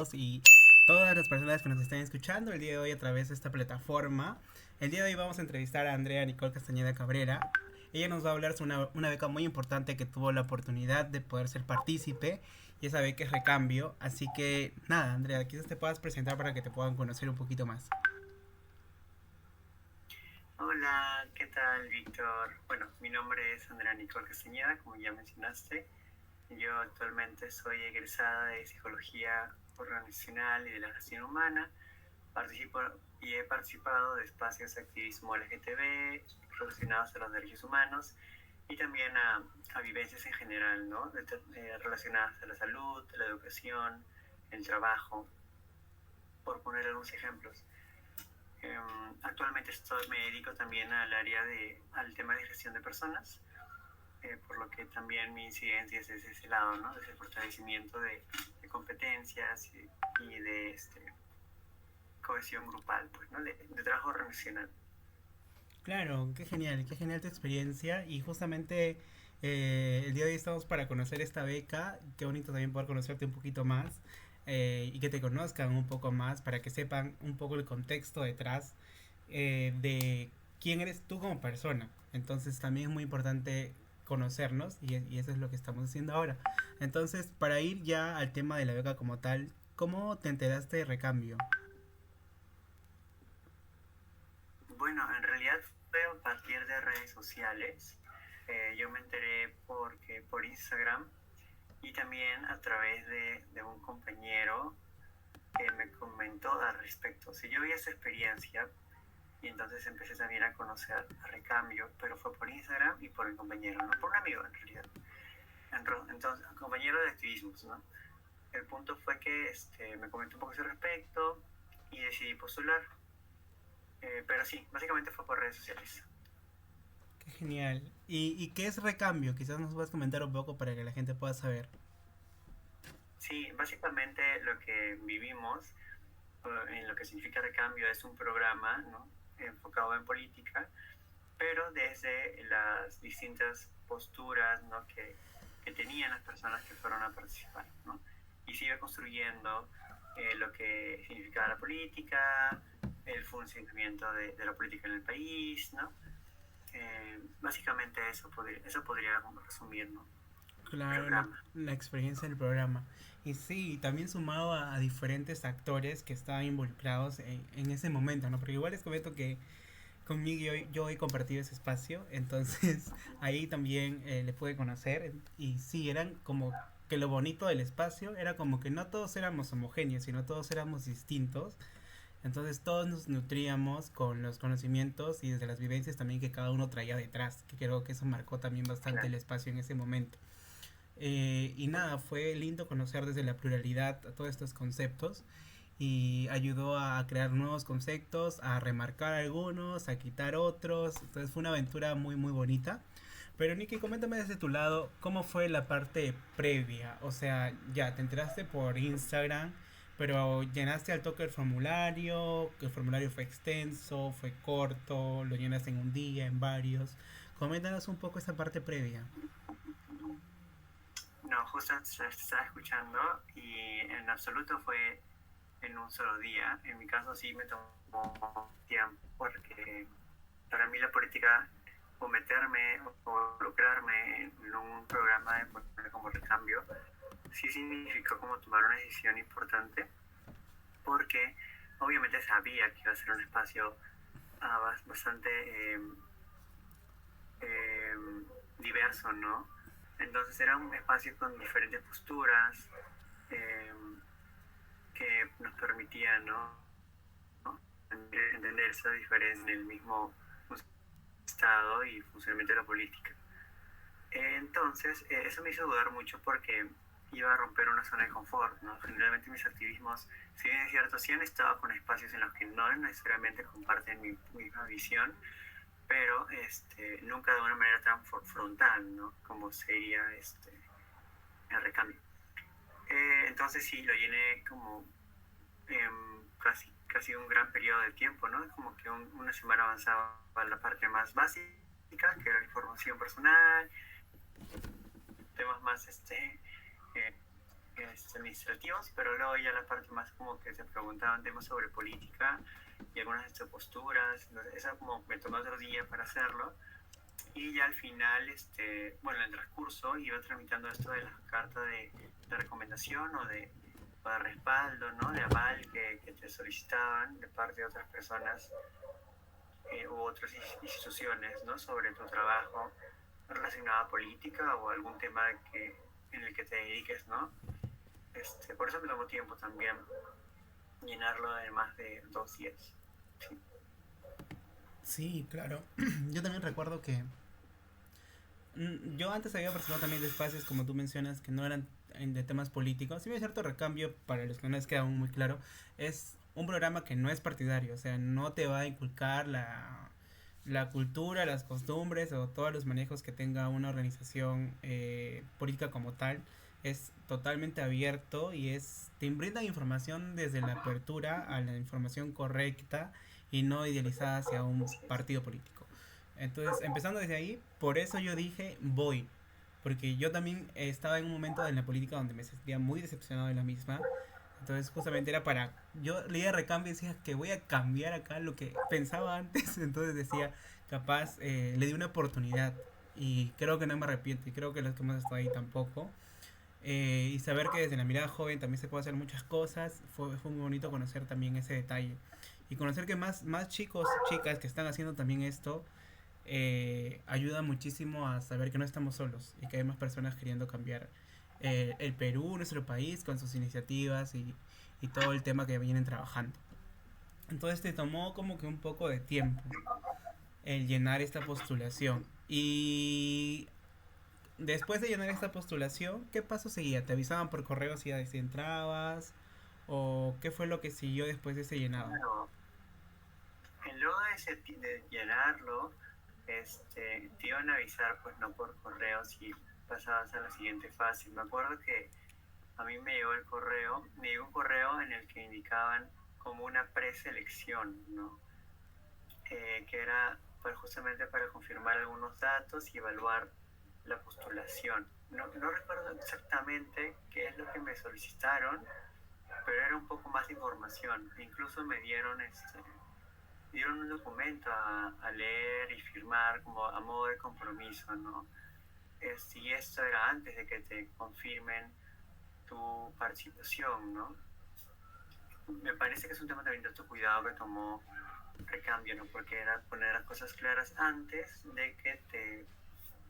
todos y todas las personas que nos estén escuchando el día de hoy a través de esta plataforma. El día de hoy vamos a entrevistar a Andrea Nicole Castañeda Cabrera. Ella nos va a hablar sobre una beca muy importante que tuvo la oportunidad de poder ser partícipe y esa beca es Recambio. Así que nada, Andrea, quizás te puedas presentar para que te puedan conocer un poquito más. Hola, ¿qué tal, Víctor? Bueno, mi nombre es Andrea Nicole Castañeda, como ya mencionaste. Yo actualmente soy egresada de Psicología Organizacional y de la Gestión Humana. Participo y he participado de espacios de activismo LGTB relacionados a los derechos humanos y también a vivencias en general, ¿no? Relacionadas a la salud, la educación, el trabajo, por poner algunos ejemplos. Actualmente me dedico también al tema de gestión de personas, por lo que también mi incidencia es desde ese lado, ¿no? Desde el fortalecimiento de competencias y de cohesión grupal, pues, ¿no? De trabajo organizacional. Claro, qué genial tu experiencia y justamente el día de hoy estamos para conocer esta beca, qué bonito también poder conocerte un poquito más y que te conozcan un poco más para que sepan un poco el contexto detrás de quién eres tú como persona. Entonces también es muy importante conocernos y eso es lo que estamos haciendo ahora. Entonces, para ir ya al tema de la beca como tal, ¿cómo te enteraste de Recambio? Bueno, en realidad fue a partir de redes sociales. Yo me enteré por Instagram y también a través de un compañero que me comentó al respecto. O sea, yo vi esa experiencia y entonces empecé también a conocer a Recambio, pero fue por Instagram y por el compañero, no por un amigo en realidad. Entonces, un compañero de activismos, ¿no? El punto fue que me comentó un poco ese respecto y decidí postular. Pero sí, básicamente fue por redes sociales. Qué genial. ¿Y qué es Recambio? Quizás nos puedas comentar un poco para que la gente pueda saber. Sí, básicamente lo que vivimos en lo que significa Recambio es un programa, ¿no? Enfocado en política, pero desde las distintas posturas, ¿no? que tenían las personas que fueron a participar, ¿no? Y se iba construyendo lo que significaba la política, el funcionamiento de la política en el país, ¿no? Básicamente eso podría resumir, ¿no? El Claro, programa. la experiencia del programa. Y sí, también sumado a diferentes actores que estaban involucrados en ese momento, ¿no? Porque igual les comento que conmigo yo he compartido ese espacio, entonces ahí también le pude conocer. Y sí, eran como que lo bonito del espacio era como que no todos éramos homogéneos, sino todos éramos distintos. Entonces todos nos nutríamos con los conocimientos y desde las vivencias también que cada uno traía detrás, que creo que eso marcó también bastante el Claro. espacio en ese momento. Y nada, fue lindo conocer desde la pluralidad todos estos conceptos y ayudó a crear nuevos conceptos, a remarcar algunos, a quitar otros. Entonces fue una aventura muy muy bonita. Pero Nicky, coméntame desde tu lado, ¿cómo fue la parte previa? O sea, ya, te enteraste por Instagram, pero llenaste al toque el formulario fue extenso, fue corto, lo llenaste en un día, en varios. Coméntanos un poco esa parte previa. No, justo estaba escuchando y en absoluto fue en un solo día. En mi caso sí me tomó tiempo porque para mí la política o meterme o involucrarme en un programa de política como Recambio sí significó como tomar una decisión importante porque obviamente sabía que iba a ser un espacio bastante eh, diverso, ¿no? Entonces era un espacio con diferentes posturas eh, que nos permitían, ¿no? Entender esa diferencia en el mismo Estado y funcionamiento de la política. Entonces, eso me hizo dudar mucho porque iba a romper una zona de confort, ¿no? Generalmente mis activismos, si bien es cierto, sí han estado con espacios en los que no necesariamente comparten mi misma visión, pero nunca de una manera tan frontal, ¿no? Como sería el recambio. Entonces sí, lo llené como casi un gran periodo de tiempo, ¿no? Como que una semana avanzaba a la parte más básica, que era la información personal, temas más administrativos, pero luego ya la parte más como que se preguntaban temas sobre política y algunas posturas. Entonces, eso como me tomó otro día para hacerlo. Y ya al final, bueno, en el transcurso iba tramitando esto de la carta de recomendación o de respaldo, ¿no? De aval que te solicitaban de parte de otras personas u otras instituciones, ¿no? Sobre tu trabajo relacionado a política o algún tema en el que te dediques, ¿no? Por eso me tomó tiempo también llenarlo de más de 2 días. Sí. Sí, claro. Yo también recuerdo que yo antes había participado también de espacios, como tú mencionas, que no eran de temas políticos. Si bien es cierto, Recambio, para los que no les queda aún muy claro, es un programa que no es partidario, o sea, no te va a inculcar la cultura, las costumbres o todos los manejos que tenga una organización política como tal. Es totalmente abierto y te brinda información desde la apertura a la información correcta y no idealizada hacia un partido político. Entonces, empezando desde ahí, por eso yo dije, voy. Porque yo también estaba en un momento en la política donde me sentía muy decepcionado de la misma. Entonces, justamente era para. Yo leía Recambio y decía que voy a cambiar acá lo que pensaba antes. Entonces decía, capaz, le di una oportunidad. Y creo que no me arrepiento. Y creo que los que hemos estado ahí tampoco. Y saber que desde la mirada joven también se puede hacer muchas cosas. Fue muy bonito conocer también ese detalle. Y conocer que más chicos, chicas que están haciendo también esto ayuda muchísimo a saber que no estamos solos y que hay más personas queriendo cambiar el Perú, nuestro país, con sus iniciativas y todo el tema que vienen trabajando. Entonces te tomó como que un poco de tiempo el llenar esta postulación. Y después de llenar esta postulación, ¿qué paso seguía? ¿Te avisaban por correo si entrabas? ¿O qué fue lo que siguió después de ese llenado? Bueno, luego de llenarlo, te iban a avisar, pues no por correo, si pasabas a la siguiente fase. Me acuerdo que a mí me llegó un correo en el que indicaban como una preselección, ¿no? Que era pues, justamente para confirmar algunos datos y evaluar la postulación. No recuerdo exactamente qué es lo que me solicitaron, pero era un poco más de información. Incluso me dieron un documento a leer y firmar como a modo de compromiso, ¿no? Y esto era antes de que te confirmen tu participación, ¿no? Me parece que es un tema también de autocuidado que tomó Recambio, ¿no? Porque era poner las cosas claras antes de que te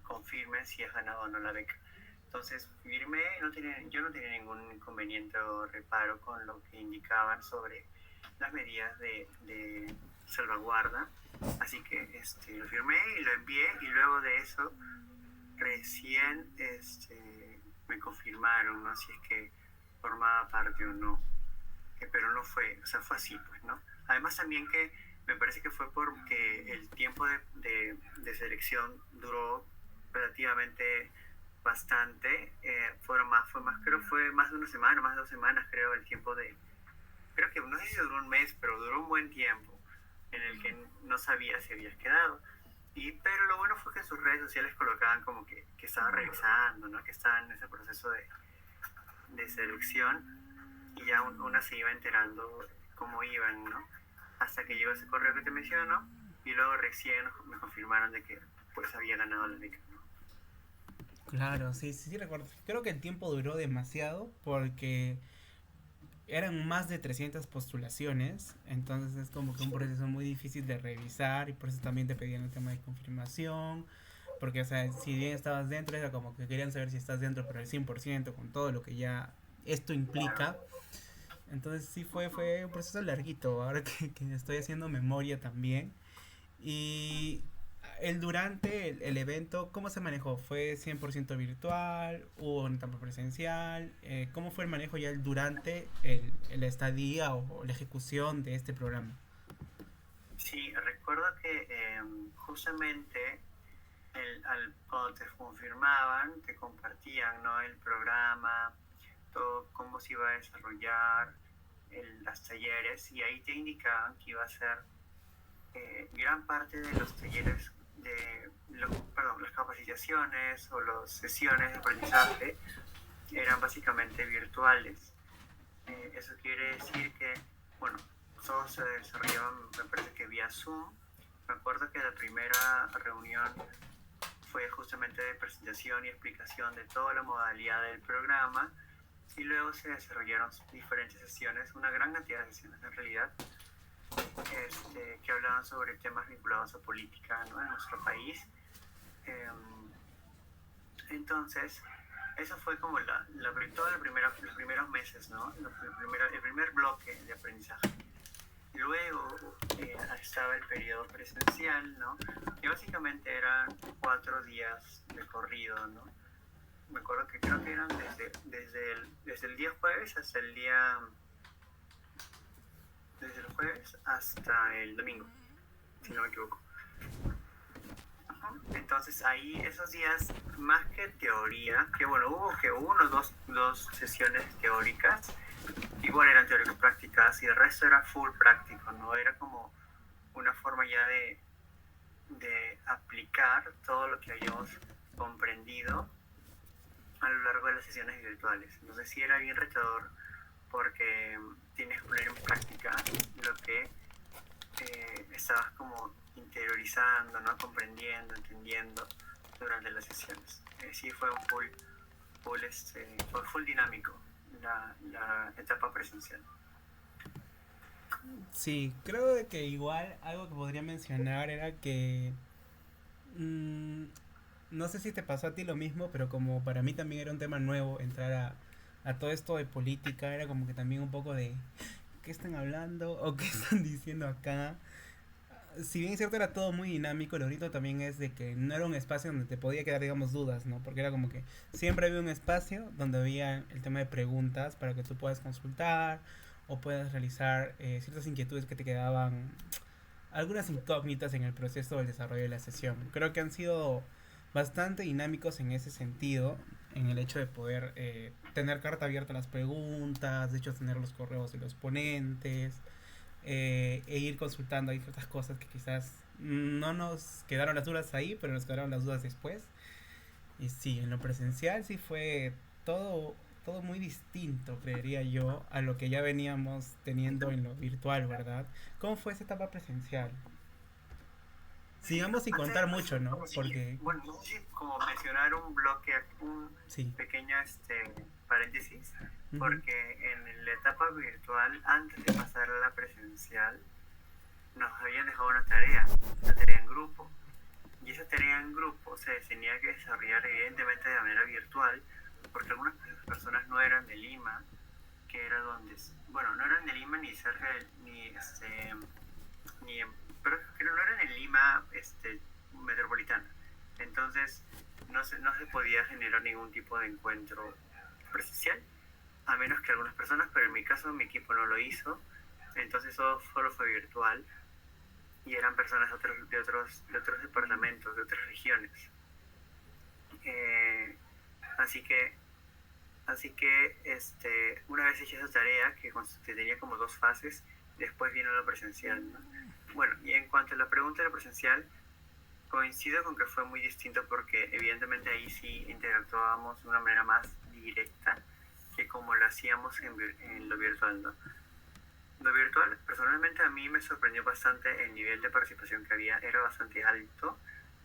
confirmen si has ganado o no la beca. Entonces, firmé, yo no tenía ningún inconveniente o reparo con lo que indicaban sobre las medidas de salvaguarda. Así que lo firmé y lo envié y luego de eso recién me confirmaron, ¿no? Si es que formaba parte o no. Pero no fue, o sea, fue así, pues, ¿no? Además también que me parece que fue porque el tiempo de selección duró relativamente bastante, creo que fue más de una semana, más de 2 semanas, creo, el tiempo creo que no sé si duró un mes, pero duró un buen tiempo en el que no sabía si habías quedado. Pero lo bueno fue que en sus redes sociales colocaban como que estaban revisando, ¿no? Que estaban en ese proceso de selección y ya una se iba enterando cómo iban, ¿no? Hasta que llegó ese correo que te menciono y luego recién me confirmaron de que pues había ganado la beca, ¿no? Claro, sí, sí, sí recuerdo. Creo que el tiempo duró demasiado porque eran más de 300 postulaciones, entonces es como que un proceso muy difícil de revisar y por eso también te pedían el tema de confirmación, porque o sea, si bien estabas dentro, era como que querían saber si estás dentro, pero al 100% con todo lo que ya esto implica. Entonces sí fue un proceso larguito, ahora que estoy haciendo memoria también. Y el evento, ¿cómo se manejó? ¿Fue 100% virtual? ¿Hubo una etapa presencial? ¿Cómo fue el manejo ya durante el estadía o la ejecución de este programa? Sí, recuerdo que justamente cuando te confirmaban, te compartían, ¿no? El programa, todo cómo se iba a desarrollar, las talleres, y ahí te indicaban que iba a ser gran parte de los talleres, perdón, las capacitaciones o las sesiones de aprendizaje eran básicamente virtuales. Eso quiere decir que, bueno, todos se desarrollaban, me parece que vía Zoom. Me acuerdo que la primera reunión fue justamente de presentación y explicación de toda la modalidad del programa, y luego se desarrollaron diferentes sesiones, una gran cantidad de sesiones en realidad, que hablaban sobre temas vinculados a política, ¿no?, en nuestro país. Entonces, eso fue como todo los primeros meses, ¿no? El primer bloque de aprendizaje. Luego estaba el periodo presencial, ¿no? Que básicamente eran 4 días de corrido, ¿no? Me acuerdo que creo que eran desde el día jueves hasta el día... Desde el jueves hasta el domingo, si no me equivoco. Entonces ahí esos días, más que teoría, que bueno, hubo que dos sesiones teóricas, igual eran teóricas prácticas, y el resto era full práctico, ¿no? Era como una forma ya de aplicar todo lo que habíamos comprendido a lo largo de las sesiones virtuales. Entonces sí era bien retador, porque tienes que poner en práctica lo que estabas como interiorizando, ¿no?, comprendiendo, entendiendo durante las sesiones. Sí fue fue full dinámico la etapa presencial. Sí, creo de que igual algo que podría mencionar era que no sé si te pasó a ti lo mismo, pero como para mí también era un tema nuevo entrar a todo esto de política, era como que también un poco de qué están hablando o qué están diciendo acá. Si bien es cierto era todo muy dinámico, lo bonito también es de que no era un espacio donde te podía quedar, digamos, dudas, ¿no? Porque era como que siempre había un espacio donde había el tema de preguntas para que tú puedas consultar o puedas realizar ciertas inquietudes que te quedaban, algunas incógnitas en el proceso del desarrollo de la sesión. Creo que han sido bastante dinámicos en ese sentido, en el hecho de poder tener carta abierta a las preguntas, de hecho tener los correos de los ponentes, e ir consultando. Hay ciertas cosas que quizás no nos quedaron las dudas ahí, pero nos quedaron las dudas después. Y sí, en lo presencial sí fue todo, todo muy distinto, creería yo, a lo que ya veníamos teniendo en lo virtual, ¿verdad? ¿Cómo fue esa etapa presencial? Sí, Sigamos sin antes, contar mucho, ¿no? sí, Porque, bueno, sí, como mencionar un bloque, un sí. pequeño paréntesis, Ujú. porque en la etapa virtual, antes de pasar a la presencial, nos habían dejado una tarea en grupo, y esa tarea en grupo se tenía que desarrollar evidentemente de manera virtual, porque algunas personas no eran de Lima, que era donde, bueno, no eran de Lima ni cerca ni pero que no eran en Lima metropolitana. Entonces no se podía generar ningún tipo de encuentro presencial, a menos que algunas personas, pero en mi caso mi equipo no lo hizo, entonces solo fue virtual, y eran personas de otros departamentos, de otras regiones. Eh, así que una vez hecha esa tarea, que tenía como 2 fases, después vino la presencial, ¿no? Bueno, y en cuanto a la pregunta de la presencial, coincido con que fue muy distinto, porque evidentemente ahí sí interactuábamos de una manera más directa que como lo hacíamos en lo virtual, ¿no? Lo virtual, personalmente a mí me sorprendió bastante el nivel de participación que había, era bastante alto.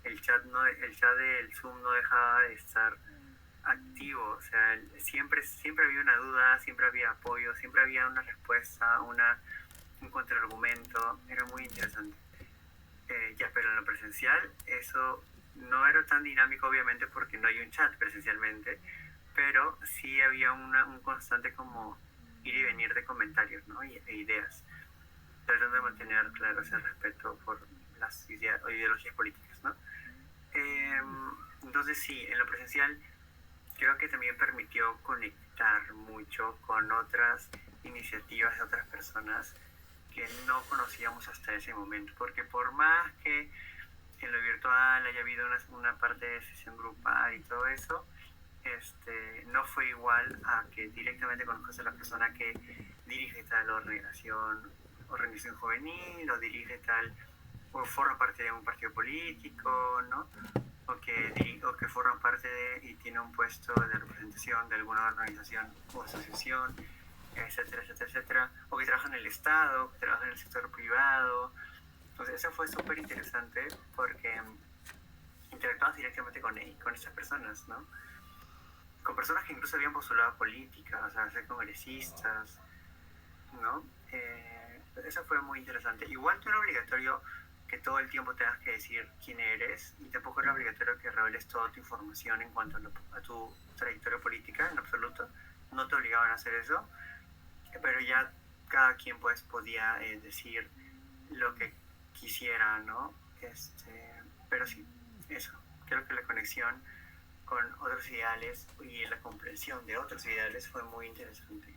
El chat del Zoom no dejaba de estar activo, o sea, siempre había una duda, siempre había apoyo, siempre había una respuesta, un contraargumento, era muy interesante. Pero en lo presencial eso no era tan dinámico, obviamente, porque no hay un chat presencialmente, pero sí había un constante como ir y venir de comentarios, ¿no?, e ideas, tratando de mantener, claro, ese respeto por las ideologías políticas, ¿no? Entonces sí, en lo presencial creo que también permitió conectar mucho con otras iniciativas de otras personas que no conocíamos hasta ese momento, porque por más que en lo virtual haya habido una parte de sesión grupal y todo eso, no fue igual a que directamente conozcas a la persona que dirige tal organización juvenil, o dirige tal, o forma parte de un partido político, ¿no? o que forma parte de y tiene un puesto de representación de alguna organización o asociación, etcétera, etcétera, etcétera, o que trabaja en el Estado, que trabaja en el sector privado. Entonces eso fue súper interesante porque interactuabas directamente con estas personas, ¿no? Con personas que incluso habían postulado a política, o sea, ser congresistas, ¿no? Eso fue muy interesante. Igual no era obligatorio que todo el tiempo tengas que decir quién eres y tampoco era obligatorio que reveles toda tu información en cuanto a tu trayectoria política, en absoluto. No te obligaban a hacer eso, pero ya cada quien pues podía decir lo que quisiera, ¿no? Pero sí, eso. Creo que la conexión con otros ideales y la comprensión de otros ideales fue muy interesante.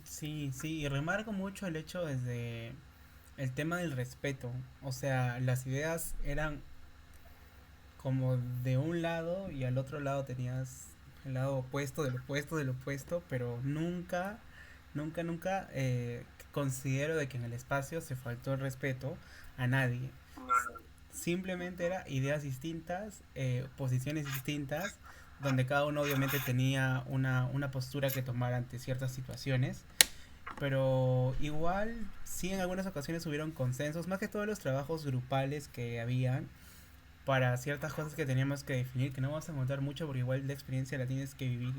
Sí, sí, y remarco mucho el hecho desde el tema del respeto. O sea, las ideas eran como de un lado y al otro lado tenías el lado opuesto del opuesto del opuesto, pero nunca, nunca, nunca considero de que en el espacio se faltó el respeto a nadie. No, no, Simplemente era ideas distintas, posiciones distintas, donde cada uno obviamente tenía una postura que tomar ante ciertas situaciones, pero igual sí en algunas ocasiones hubieron consensos, más que todos los trabajos grupales que habían para ciertas cosas que teníamos que definir, que no vamos a contar mucho porque igual la experiencia la tienes que vivir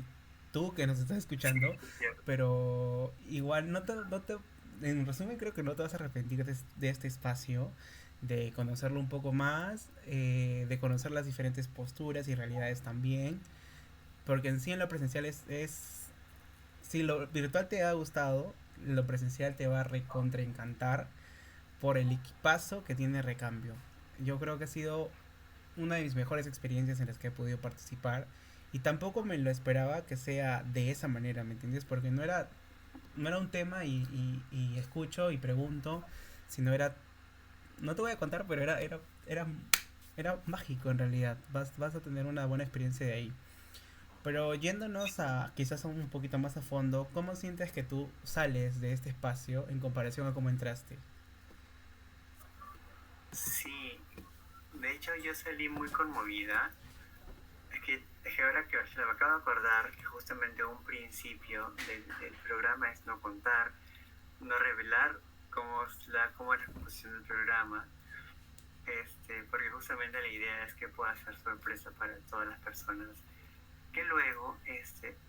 tú que nos estás escuchando, es cierto. pero igual no te, en resumen creo que no te vas a arrepentir de este espacio, de conocerlo un poco más, de conocer las diferentes posturas y realidades también, porque en sí en lo presencial si lo virtual te ha gustado, lo presencial te va a recontra encantar por el equipazo que tiene Recambio. Yo creo que ha sido una de mis mejores experiencias en las que he podido participar y tampoco me lo esperaba que sea de esa manera, ¿me entiendes? Porque no era un tema y escucho y pregunto, sino no te voy a contar, pero era mágico en realidad, vas a tener una buena experiencia de ahí. Pero yéndonos a quizás un poquito más a fondo, ¿cómo sientes que tú sales de este espacio en comparación a cómo entraste? Sí, de hecho yo salí muy conmovida. Es que ahora que se me acabo de acordar que justamente un principio del programa es no contar, no revelar cómo es la composición del programa, porque justamente la idea es que pueda ser sorpresa para todas las personas que luego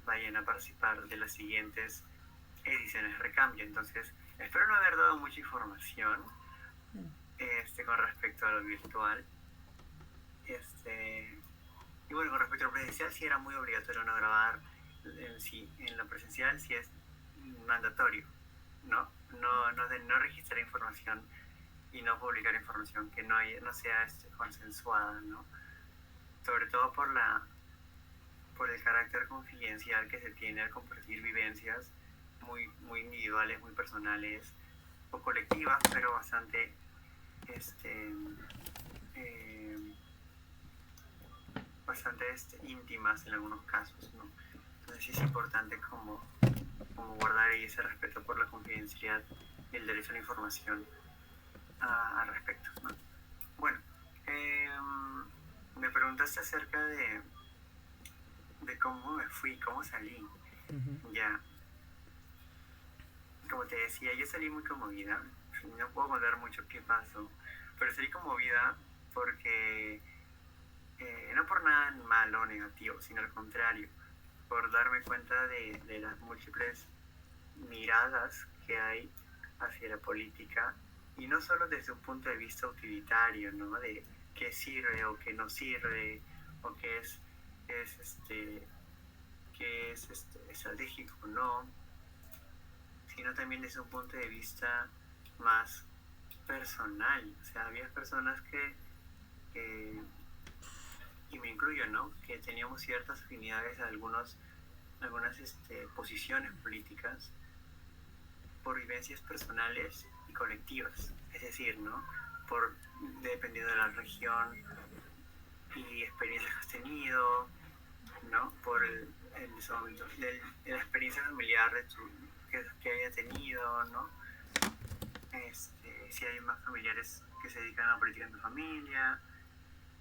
vayan a participar de las siguientes ediciones de Recambio. Entonces, espero no haber dado mucha información con respecto a lo virtual. Este, y bueno, con respecto a lo presencial, sí era muy obligatorio no grabar. En lo presencial sí es mandatorio, ¿no? No registrar información y no publicar información que no sea consensuada, ¿no? Sobre todo por el carácter confidencial que se tiene al compartir vivencias muy, muy individuales, muy personales o colectivas, pero bastante este, eh, íntimas en algunos casos, ¿no? Entonces sí es importante como guardar ahí ese respeto por la confidencialidad y el derecho a la información al respecto, ¿no? Bueno, eh, me preguntaste acerca de cómo me fui, cómo salí. Ujú. Ya, como te decía, yo salí muy conmovida. No puedo contar mucho qué pasó, pero salí conmovida porque no por nada malo o negativo, sino al contrario, por darme cuenta de las múltiples miradas que hay hacia la política y no solo desde un punto de vista utilitario, ¿no? De qué sirve o qué no sirve o es estratégico o no, sino también desde un punto de vista más personal. O sea, había personas que y me incluyo, ¿no? Que teníamos ciertas afinidades a algunas posiciones políticas por vivencias personales y colectivas. Es decir, ¿no? Dependiendo de la región y experiencias que has tenido, ¿no? Por la experiencia familiar que haya tenido, ¿no? Si hay más familiares que se dedican a la política en tu familia,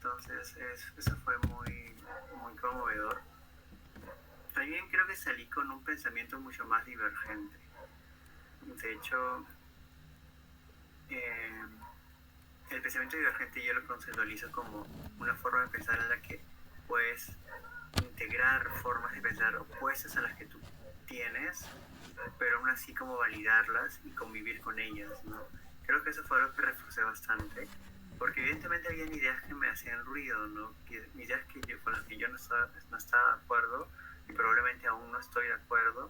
Entonces eso fue muy conmovedor. También creo que salí con un pensamiento mucho más divergente. De hecho, eh, el pensamiento divergente yo lo conceptualizo como una forma de pensar en la que puedes integrar formas de pensar opuestas a las que tú tienes, pero aún así como validarlas y convivir con ellas, ¿no? Creo que eso fue algo que reforcé bastante, porque evidentemente había ideas que me hacían ruido, ¿no? Ideas con las que yo no estaba de acuerdo y probablemente aún no estoy de acuerdo,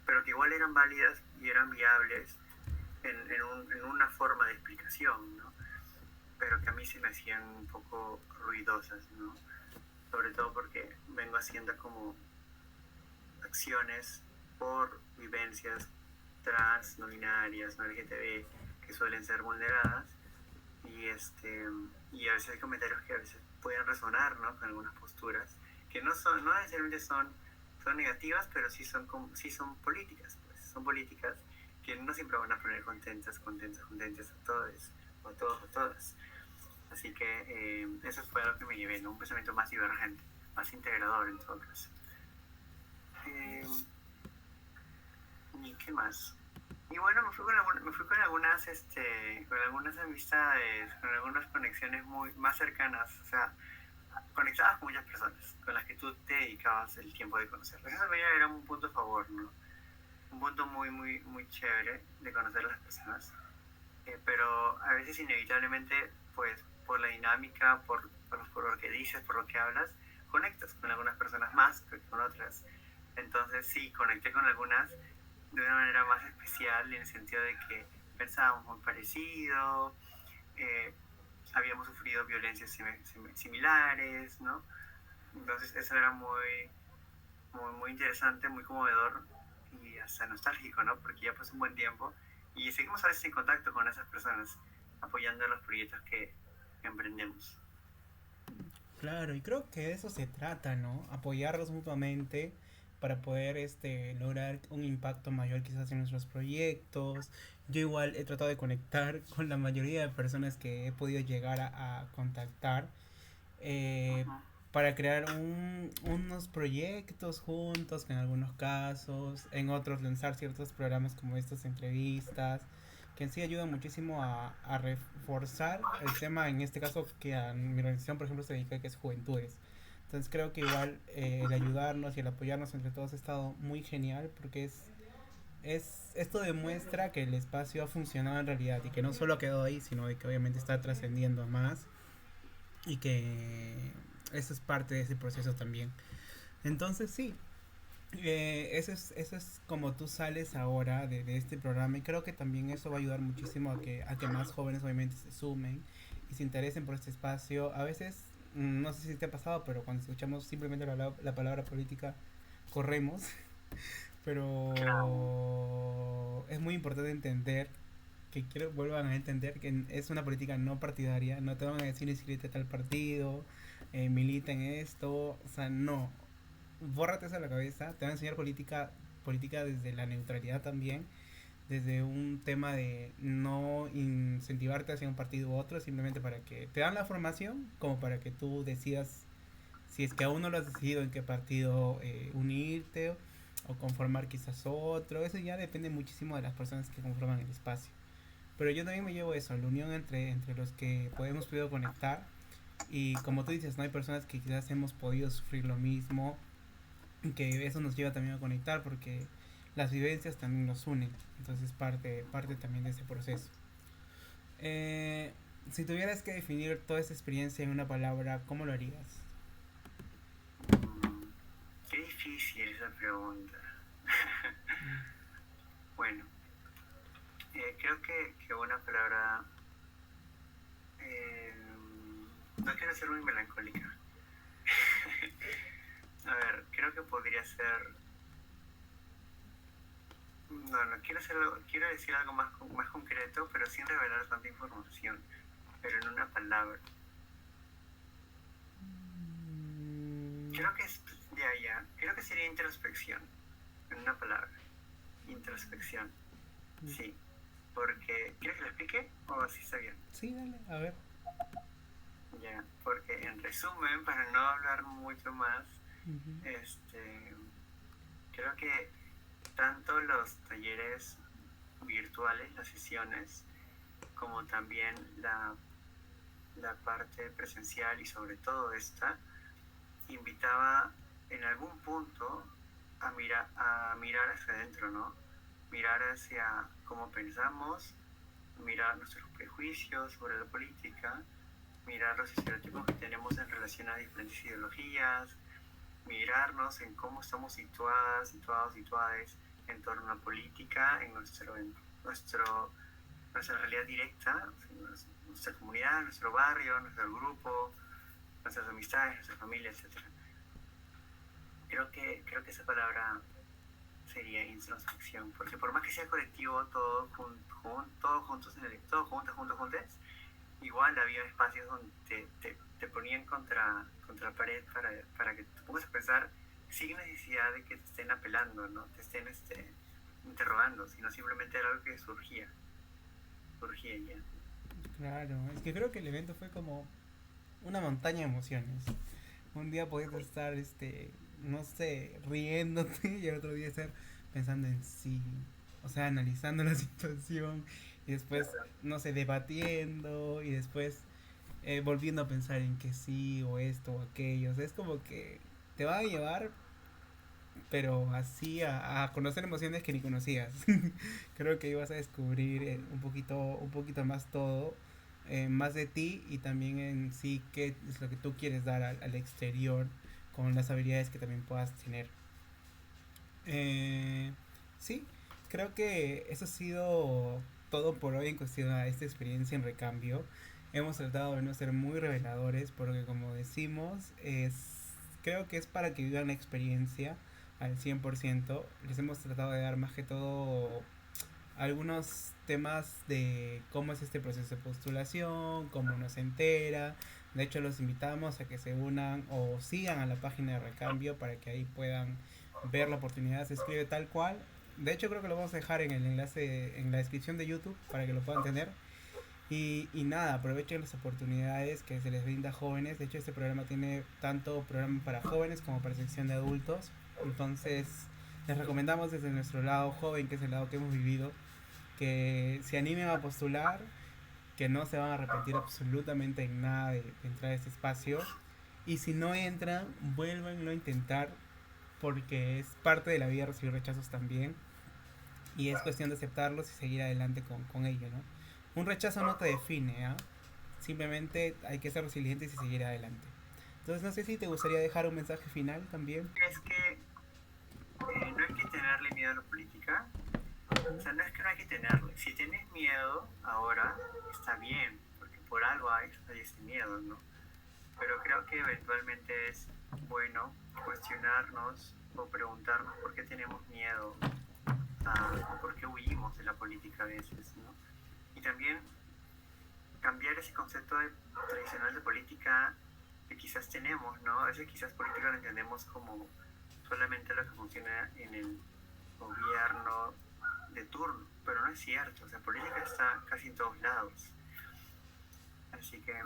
pero que igual eran válidas y eran viables en una forma de explicación, ¿no? Pero que a mí se me hacían un poco ruidosas, ¿no? Sobre todo porque vengo haciendo como acciones por vivencias trans, no binarias, no LGTB, que suelen ser vulneradas, y y a veces hay comentarios que a veces pueden resonar, ¿no? Con algunas posturas que no necesariamente son negativas, pero sí son políticas, pues son políticas que no siempre van a poner contentas a todos o a todos o todas. Así que eso fue lo que me llevé, ¿no? Un pensamiento más divergente, más integrador en todo caso. ¿Y qué más? Y bueno, me fui con algunas amistades, con algunas conexiones más cercanas, o sea, conectadas con muchas personas, con las que tú te dedicabas el tiempo de conocerlas. Eso también era un punto a favor, ¿no? Un punto muy chévere de conocer a las personas. Pero a veces inevitablemente, pues, por la dinámica, por lo que dices, por lo que hablas, conectas con algunas personas más que con otras. Entonces sí, conecté con algunas de una manera más especial en el sentido de que pensábamos muy parecido, eh, habíamos sufrido violencias similares, ¿no? Entonces eso era muy interesante, muy conmovedor y hasta nostálgico, ¿no? Porque ya pasó un buen tiempo y seguimos a veces en contacto con esas personas, apoyando los proyectos que emprendemos. Claro, y creo que de eso se trata, ¿no? Apoyarlos mutuamente para poder lograr un impacto mayor quizás en nuestros proyectos. Yo igual he tratado de conectar con la mayoría de personas que he podido llegar a contactar, eh, Uh-huh. para crear unos proyectos juntos, en algunos casos, en otros lanzar ciertos programas como estas entrevistas, que en sí ayudan muchísimo a reforzar el tema, en este caso que a mi organización por ejemplo se dedica, que es juventudes. Entonces creo que igual el ayudarnos y el apoyarnos entre todos ha estado muy genial, porque esto demuestra que el espacio ha funcionado en realidad y que no solo ha quedado ahí, sino de que obviamente está trascendiendo más, y que eso es parte de ese proceso también. Entonces sí, eso es como tú sales ahora de este programa, y creo que también eso va a ayudar muchísimo a que más jóvenes obviamente se sumen y se interesen por este espacio. A veces, no sé si te ha pasado, pero cuando escuchamos simplemente la palabra política, corremos, Claro. pero es muy importante entender, que quiero vuelvan a entender que es una política no partidaria. No te van a decir inscríbete a tal partido, milita en esto, o sea, no, bórrate eso de la cabeza. Te van a enseñar política desde la neutralidad también, desde un tema de no incentivarte hacia un partido u otro, simplemente para que te dan la formación como para que tú decidas, si es que aún no lo has decidido, en qué partido unirte o conformar quizás otro. Eso ya depende muchísimo de las personas que conforman el espacio. Pero yo también me llevo eso, la unión entre los que podemos podido conectar. Y como tú dices, no hay personas que quizás hemos podido sufrir lo mismo, que eso nos lleva también a conectar, porque las vivencias también nos unen. Entonces parte también de ese proceso. Eh, si tuvieras que definir toda esa experiencia en una palabra, ¿cómo lo harías? Mm, qué difícil esa pregunta. Bueno, creo que una palabra... eh, no quiero ser muy melancólica. A ver, creo que podría ser... No, quiero decir algo más concreto, pero sin revelar tanta información, pero en una palabra. Creo que es, creo que sería introspección, en una palabra. Introspección, sí. Porque, ¿quieres que lo explique? ¿O así está bien? Sí, dale, a ver. Ya, porque en resumen, para no hablar mucho más, Ujú. creo que tanto los talleres virtuales, las sesiones, como también la parte presencial y sobre todo esta, invitaba en algún punto a mirar hacia adentro, ¿no? Mirar hacia cómo pensamos, mirar nuestros prejuicios sobre la política, mirar los estereotipos que tenemos en relación a diferentes ideologías, mirarnos en cómo estamos situadas en torno a la política, en nuestra realidad directa, nuestra comunidad, nuestro barrio, nuestro grupo, nuestras amistades, nuestra familia, etc. Creo que esa palabra sería introspección, porque por más que sea colectivo, todos juntos, todos juntos, igual había espacios donde te ponían contra la pared para que te pongas a pensar sin necesidad de que te estén apelando, ¿no? Te estén interrogando, sino simplemente era algo que surgía ya. Claro, es que creo que el evento fue como una montaña de emociones. Un día podías estar, no sé, riéndote y el otro día estar pensando en sí, o sea, analizando la situación y después, Claro. no sé, debatiendo y después volviendo a pensar en que sí o esto o aquello. O sea, es como que te va a llevar, pero así a conocer emociones que ni conocías. Creo que ibas a descubrir un poquito más todo, más de ti y también en sí qué es lo que tú quieres dar al exterior con las habilidades que también puedas tener. Eh, sí, creo que eso ha sido todo por hoy en cuestión a esta experiencia en recambio. Hemos tratado de no ser muy reveladores porque como decimos, creo que es para que vivan la experiencia al 100%. Les hemos tratado de dar más que todo algunos temas de cómo es este proceso de postulación, cómo uno se entera. De hecho, los invitamos a que se unan o sigan a la página de Recambio para que ahí puedan ver la oportunidad. Se escribe tal cual. De hecho, creo que lo vamos a dejar en el enlace en la descripción de YouTube para que lo puedan tener. Y nada, aprovechen las oportunidades que se les brinda a jóvenes. De hecho, este programa tiene tanto programa para jóvenes como para sección de adultos. Entonces, les recomendamos desde nuestro lado joven, que es el lado que hemos vivido, que se animen a postular, que no se van a arrepentir absolutamente en nada de entrar a este espacio. Y si no entran, vuélvanlo a intentar porque es parte de la vida recibir rechazos también. Y es cuestión de aceptarlos y seguir adelante con ello, ¿no? Un rechazo no te define, ¿ah? Simplemente hay que ser resilientes y seguir adelante. Entonces no sé si te gustaría dejar un mensaje final también. Es que no hay que tenerle miedo a la política. O sea, no es que no hay que tenerle. Si tienes miedo ahora, está bien, porque por algo hay ese miedo, ¿no? Pero creo que eventualmente es bueno cuestionarnos o preguntarnos por qué tenemos miedo o por qué huimos de la política a veces, ¿no? Y también cambiar ese concepto tradicional de política que quizás tenemos, ¿no? A veces quizás política lo entendemos como solamente lo que funciona en el gobierno de turno, pero no es cierto, o sea, política está casi en todos lados. Así que,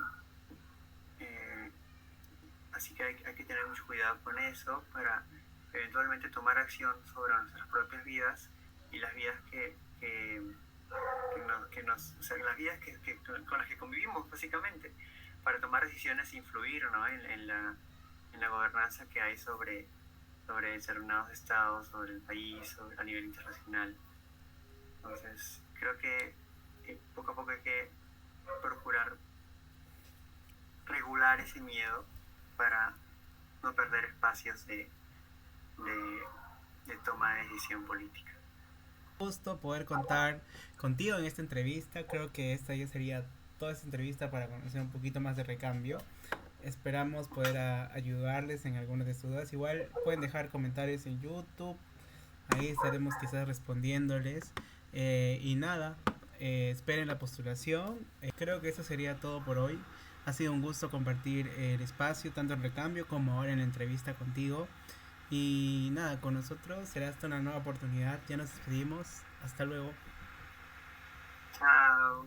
eh, así que hay que tener mucho cuidado con eso para eventualmente tomar acción sobre nuestras propias vidas y las vidas o sea, las vidas con las que convivimos básicamente, para tomar decisiones e influir, ¿no? en la gobernanza que hay sobre determinados estados, sobre el país, a nivel internacional. Entonces, creo que poco a poco hay que procurar regular ese miedo para no perder espacios de, de toma de decisión política. Gusto poder contar contigo en esta entrevista. Creo que esta ya sería toda esta entrevista para conocer un poquito más de recambio. Esperamos poder ayudarles en algunas de sus dudas. Igual pueden dejar comentarios en YouTube. Ahí estaremos quizás respondiéndoles. Y nada, esperen la postulación. Creo que eso sería todo por hoy. Ha sido un gusto compartir el espacio, tanto en recambio como ahora en la entrevista contigo. Y nada, con nosotros será hasta una nueva oportunidad. Ya nos despedimos. Hasta luego. Chao.